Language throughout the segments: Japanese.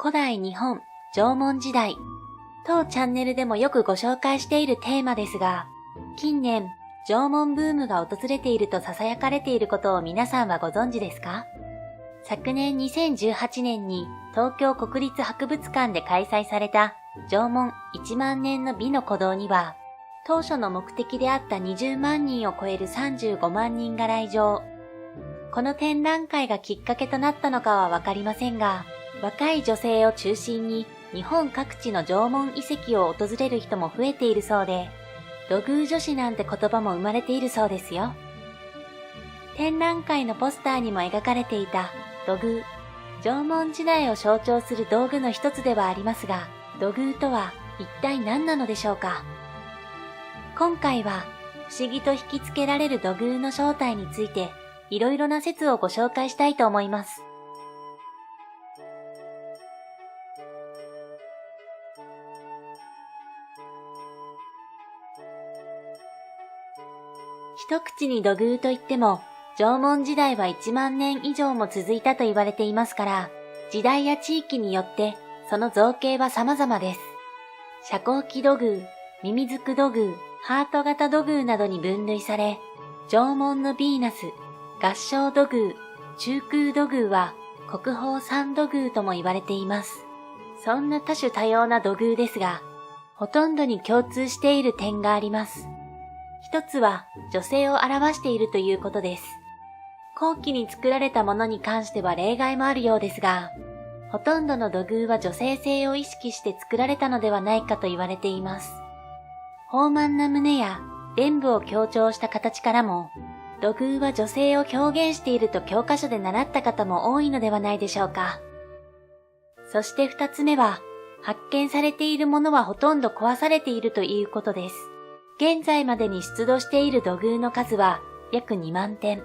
古代日本縄文時代。当チャンネルでもよくご紹介しているテーマですが、近年、縄文ブームが訪れていると囁かれていることを皆さんはご存知ですか？昨年2018年に東京国立博物館で開催された縄文1万年の美の鼓動には、当初の目的であった20万人を超える35万人が来場。この展覧会がきっかけとなったのかはわかりませんが、若い女性を中心に日本各地の縄文遺跡を訪れる人も増えているそうで、土偶女子なんて言葉も生まれているそうですよ。展覧会のポスターにも描かれていた土偶、縄文時代を象徴する道具の一つではありますが、土偶とは一体何なのでしょうか。今回は不思議と引きつけられる土偶の正体についていろいろな説をご紹介したいと思います。一口に土偶といっても、縄文時代は1万年以上も続いたと言われていますから、時代や地域によってその造形は様々です。遮光器土偶、ミミズク土偶、ハート型土偶などに分類され、縄文のヴィーナス、合掌土偶、中空土偶は国宝三土偶とも言われています。そんな多種多様な土偶ですが、ほとんどに共通している点があります。一つは女性を表しているということです。後期に作られたものに関しては例外もあるようですが、ほとんどの土偶は女性性を意識して作られたのではないかと言われています。豊満な胸や臀部を強調した形からも、土偶は女性を表現していると教科書で習った方も多いのではないでしょうか。そして二つ目は、発見されているものはほとんど壊されているということです。現在までに出土している土偶の数は約2万点。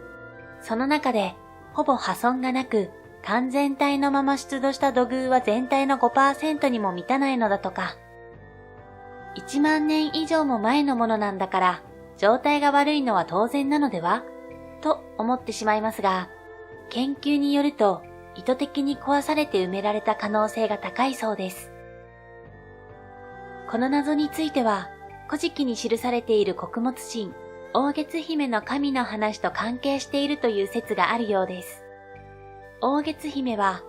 その中でほぼ破損がなく完全体のまま出土した土偶は全体の 5% にも満たないのだとか。1万年以上も前のものなんだから状態が悪いのは当然なのでは？と思ってしまいますが、研究によると意図的に壊されて埋められた可能性が高いそうです。この謎については、古事記に記されている穀物神、大月姫の神の話と関係しているという説があるようです。大月姫は、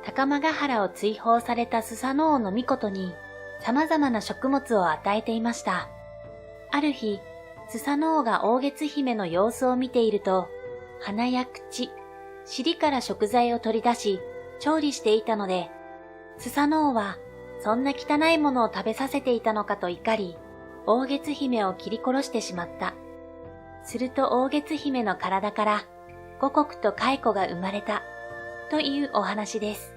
高間ヶ原を追放されたスサノオノミコトに様々な食物を与えていました。ある日、スサノオが大月姫の様子を見ていると、鼻や口、尻から食材を取り出し、調理していたので、スサノオはそんな汚いものを食べさせていたのかと怒り、大月姫を切り殺してしまった。すると大月姫の体から五穀と蚕が生まれたというお話です。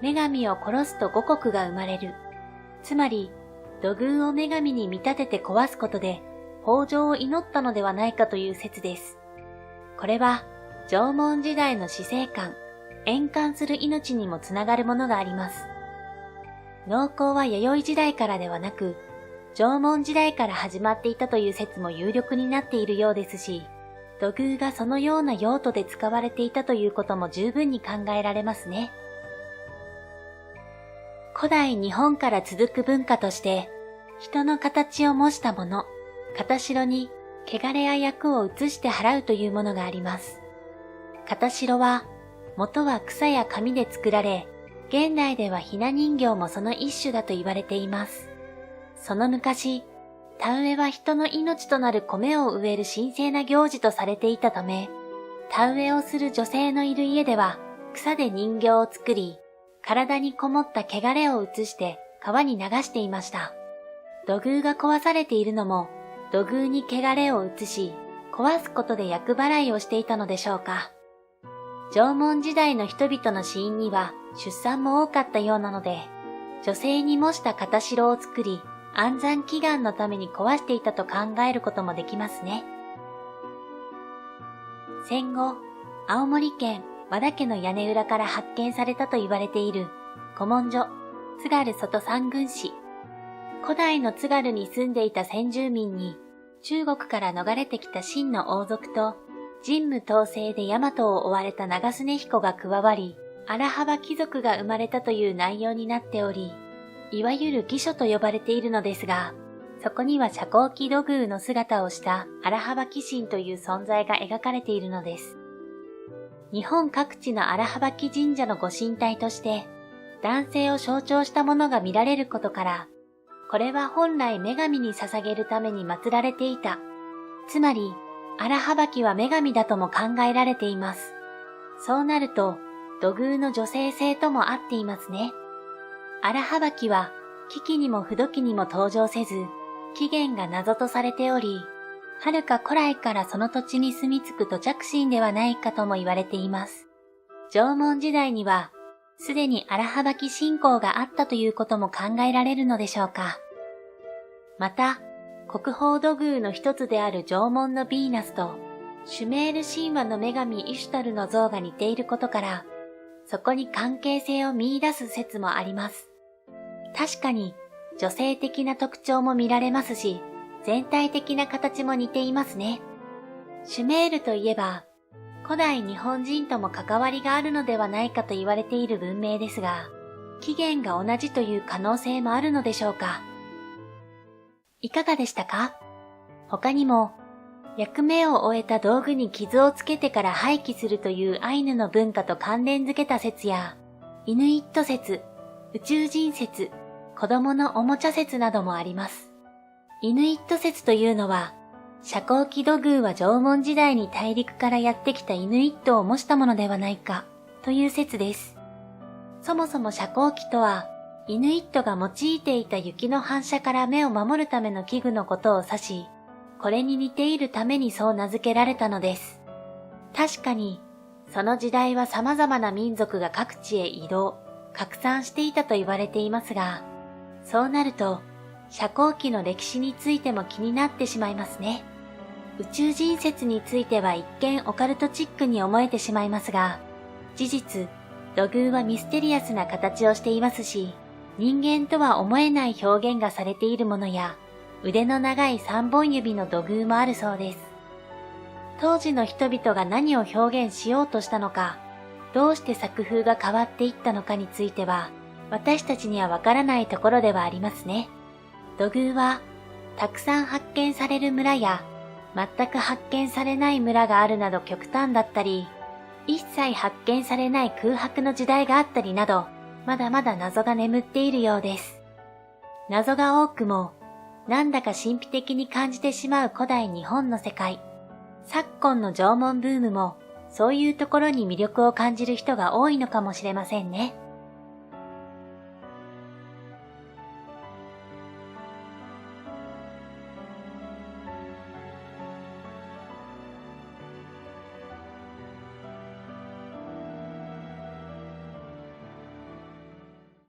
女神を殺すと五穀が生まれる。つまり土偶を女神に見立てて壊すことで豊穣を祈ったのではないかという説です。これは縄文時代の死生観、縁感する命にもつながるものがあります。農耕は弥生時代からではなく、縄文時代から始まっていたという説も有力になっているようですし、土偶がそのような用途で使われていたということも十分に考えられますね。古代日本から続く文化として、人の形を模したもの、形代に汚れや厄を移して払うというものがあります。形代は、元は草や紙で作られ、現代ではひな人形もその一種だと言われています。その昔、田植えは人の命となる米を植える神聖な行事とされていたため、田植えをする女性のいる家では草で人形を作り、体にこもった汚れを移して川に流していました。土偶が壊されているのも、土偶に汚れを移し、壊すことで厄払いをしていたのでしょうか。縄文時代の人々の死因には出産も多かったようなので、女性に模した形代を作り、安産祈願のために壊していたと考えることもできますね。戦後、青森県和田家の屋根裏から発見されたと言われている古文書津軽外三軍史。古代の津軽に住んでいた先住民に中国から逃れてきた秦の王族と神武統制で大和を追われた長常彦が加わり、荒幅貴族が生まれたという内容になっており、いわゆる義書と呼ばれているのですが、そこには遮光器土偶の姿をした荒幅貴神という存在が描かれているのです。日本各地の荒幅貴神社のご神体として、男性を象徴したものが見られることから、これは本来女神に捧げるために祀られていた。つまり、荒幅貴は女神だとも考えられています。そうなると、土偶の女性性とも合っていますね。荒幅貴は、危機にも不土器にも登場せず、起源が謎とされており、遥か古来からその土地に住み着く土着神ではないかとも言われています。縄文時代には、すでに荒幅貴信仰があったということも考えられるのでしょうか。また、国宝土偶の一つである縄文のヴィーナスと、シュメール神話の女神イシュタルの像が似ていることから、そこに関係性を見出す説もあります。確かに、女性的な特徴も見られますし、全体的な形も似ていますね。シュメールといえば、古代日本人とも関わりがあるのではないかと言われている文明ですが、起源が同じという可能性もあるのでしょうか。いかがでしたか？他にも、役目を終えた道具に傷をつけてから廃棄するというアイヌの文化と関連づけた説や、イヌイット説、宇宙人説、子供のおもちゃ説などもあります。イヌイット説というのは、遮光器土偶は縄文時代に大陸からやってきたイヌイットを模したものではないかという説です。そもそも遮光器とは、イヌイットが用いていた雪の反射から目を守るための器具のことを指し、これに似ているためにそう名付けられたのです。確かに、その時代は様々な民族が各地へ移動、拡散していたと言われていますが、そうなると、遮光器の歴史についても気になってしまいますね。宇宙人説については一見オカルトチックに思えてしまいますが、事実、土偶はミステリアスな形をしていますし、人間とは思えない表現がされているものや、腕の長い3本指の土偶もあるそうです。当時の人々が何を表現しようとしたのか、どうして作風が変わっていったのかについては、私たちにはわからないところではありますね。土偶は、たくさん発見される村や、全く発見されない村があるなど極端だったり、一切発見されない空白の時代があったりなど、まだまだ謎が眠っているようです。謎が多くも、なんだか神秘的に感じてしまう古代日本の世界。昨今の縄文ブームも、そういうところに魅力を感じる人が多いのかもしれませんね。